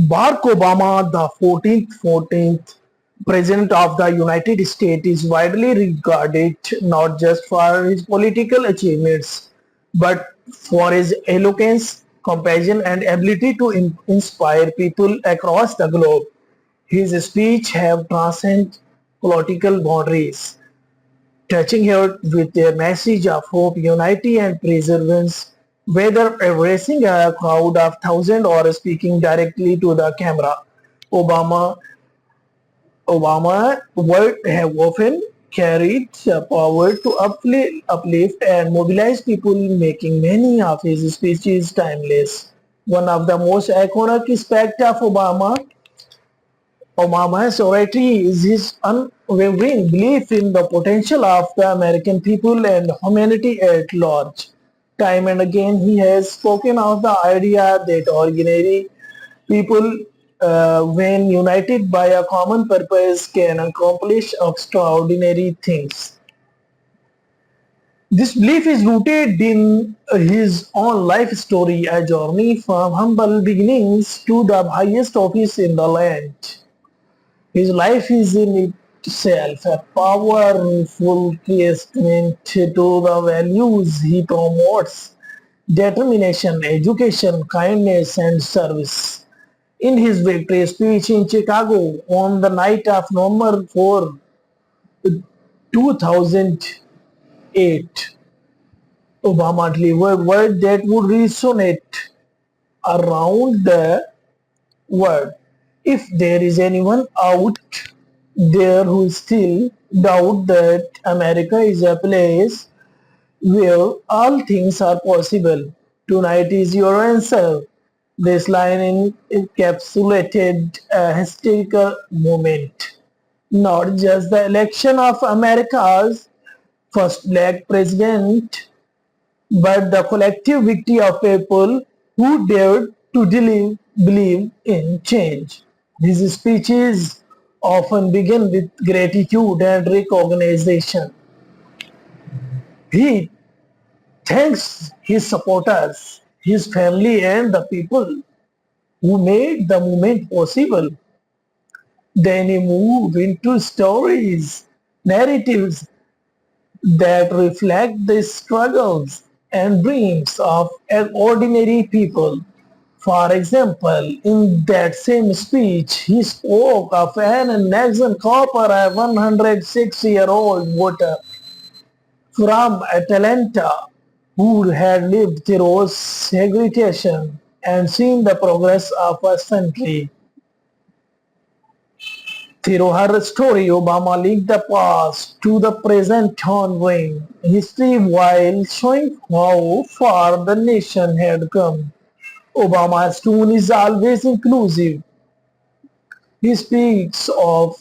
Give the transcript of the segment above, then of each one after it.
Barack Obama, the 14th President of the United States, is widely regarded not just for his political achievements, but for his eloquence, compassion, and ability to inspire people across the globe. His speech have transcended political boundaries, touching her with a message of hope, unity, and perseverance, whether addressing a crowd of thousands or speaking directly to the camera. Obama Obama would have often carried the power to uplift and mobilize people, making many of his speeches timeless. One of the most iconic aspects of Obama's oratory is his unwavering belief in the potential of the American people and humanity at large. Time and again, he has spoken of the idea that ordinary people, when united by a common purpose, can accomplish extraordinary things. This belief is rooted in his own life story, a journey from humble beginnings to the highest office in the land. His life is in itself a powerful testament to the values he promotes: determination, education, kindness, and service. In his victory speech in Chicago on the night of November 4, 2008, Obama delivered words that would resonate around the world. If there is anyone out there who still doubt that America is a place where all things are possible, tonight is your answer. This line encapsulated a historical moment, not just the election of America's first black president, but the collective victory of people who dared to believe in change. These speeches often begin with gratitude and recognition. He thanks his supporters, his family, and the people who made the movement possible. Then he moved into stories, narratives that reflect the struggles and dreams of ordinary people. For example, in that same speech, he spoke of an Nixon Cooper, a 106-year-old voter from Atlanta who had lived through segregation and seen the progress of a century. Through her story, Obama linked the past to the present, honoring history while showing how far the nation had come. Obama's tone is always inclusive. He speaks of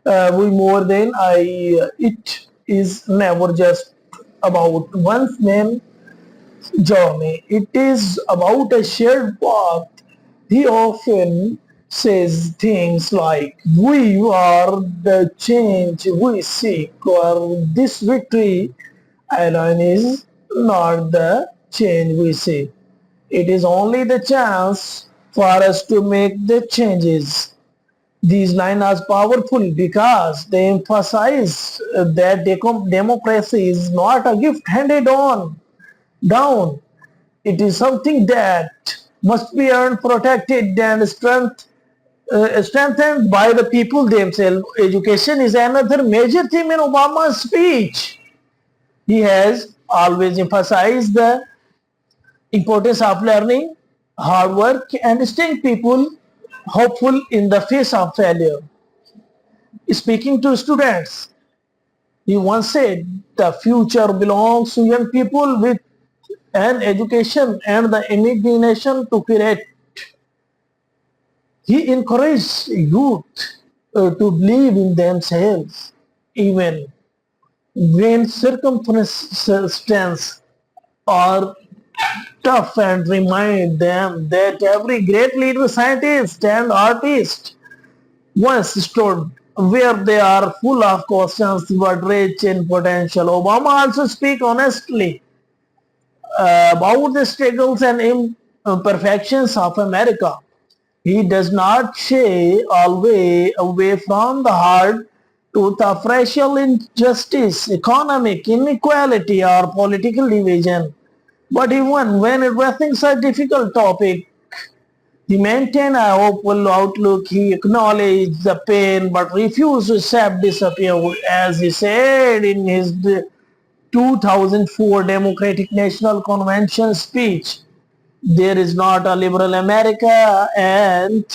we more than I. It is never just about one man's journey. It is about a shared path. He often says things like, "We are the change we seek," or "This victory alone is not the change we seek. It is only the chance for us to make the changes." These lines are powerful because they emphasize that democracy is not a gift handed on down. It is something that must be earned, protected, and strengthened by the people themselves. Education is another major theme in Obama's speech. He has always emphasized the importance of learning, hard work, and staying people hopeful in the face of failure. Speaking to students, he once said, "The future belongs to young people with an education and the imagination to create." He encouraged youth to believe in themselves, even when circumstances are tough, and remind them that every great leader, scientist, and artist once stood where they are full of questions but rich in potential. Obama also speaks honestly about the struggles and imperfections of America. He does not shy away from the hard truth of racial injustice, economic inequality, or political division. But even when addressing such difficult topic, he maintained a hopeful outlook. He acknowledged the pain but refused to accept disappear. As he said in his 2004 Democratic National Convention speech, there is not a liberal America and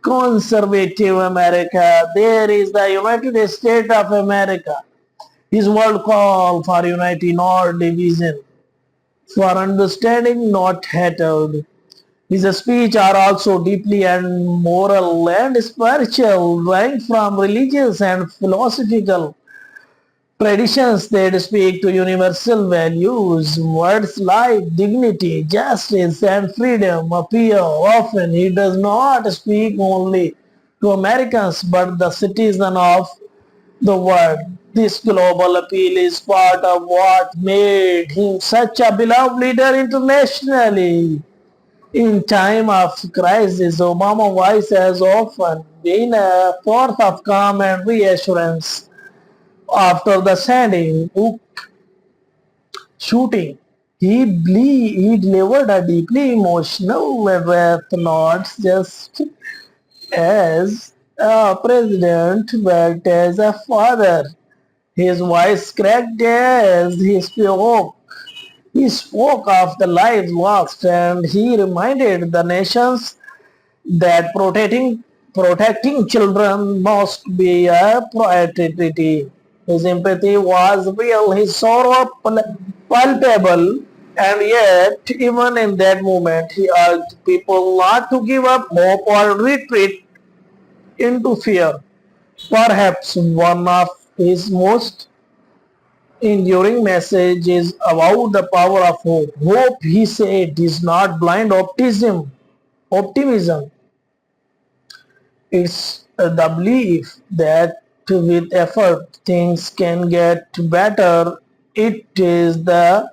conservative America. There is the United States of America. His word call for unity, not division, for understanding, not hatred. His speech are also deeply and moral and spiritual, drawing from religious and philosophical traditions that speak to universal values. Words like dignity, justice, and freedom appear often. He does not speak only to Americans but the citizens of the world. This global appeal is part of what made him such a beloved leader internationally. In time of crisis, Obama's voice has often been a source of calm and reassurance. After the Sandy Hook shooting, he delivered a deeply emotional address, not just as a president, but as a father. His voice cracked as he spoke. He spoke of the lives lost and he reminded the nations that protecting children must be a priority. His empathy was real, his sorrow palpable, and yet, even in that moment, he urged people not to give up hope or retreat into fear. Perhaps one of his most enduring message is about the power of hope. Hope, he said, is not blind optimism. It's the belief that with effort things can get better. It is the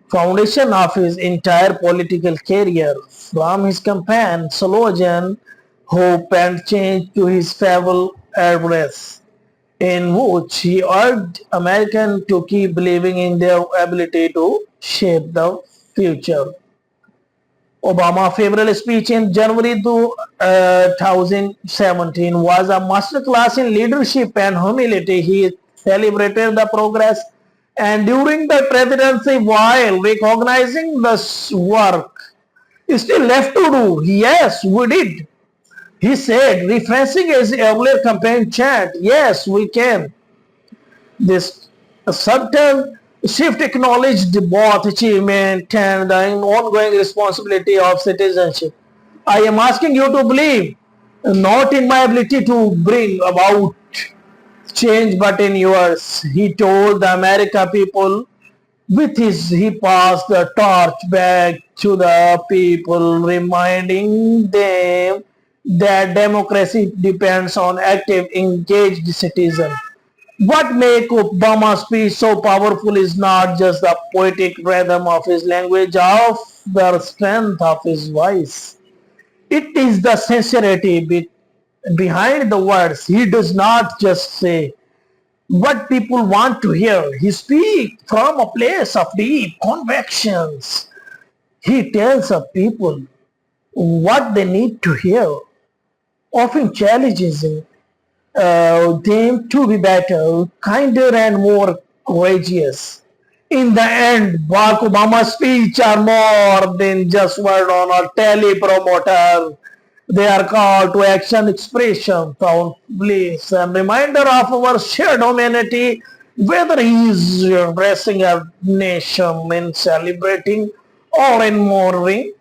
foundation of his entire political career, from his campaign slogan "Hope and Change" to his farewell address, in which he urged Americans to keep believing in their ability to shape the future. Obama's farewell speech in January 2017 was a masterclass in leadership and humility. He celebrated the progress and during the presidency while recognizing the work still left to do. Yes, we did. He said, referencing his earlier campaign chant, yes, we can. This subtle shift acknowledged both achievement and the ongoing responsibility of citizenship. I am asking you to believe not in my ability to bring about change but in yours. He told the American people with his he passed the torch back to the people, reminding them that democracy depends on active, engaged citizens. What makes Obama's speech so powerful is not just the poetic rhythm of his language, of the strength of his voice. It is the sincerity behind the words. He does not just say what people want to hear. He speaks from a place of deep convictions. He tells the people what they need to hear, often challenges them to be better, kinder, and more courageous. In the end, Barack Obama's speech are more than just word on a telepromoter. They are call to action, expression, thought, beliefs, and reminder of our shared humanity, whether he is addressing a nation in celebrating or in mourning.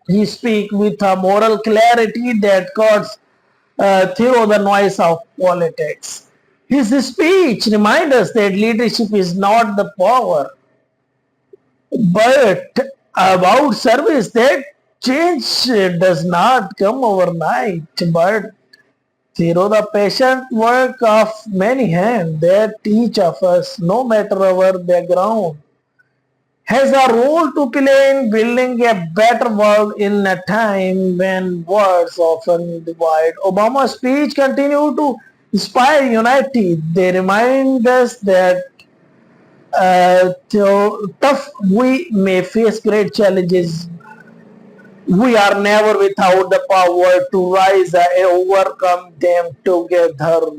He speaks with a moral clarity that cuts through the noise of politics. His speech reminds us that leadership is not the power, but about service. That change does not come overnight, but through the patient work of many hands that each of us, no matter our background, has a role to play in building a better world in a time when words often divide. Obama's speech continue to inspire unity. They remind us that tough we may face great challenges, we are never without the power to rise and overcome them together.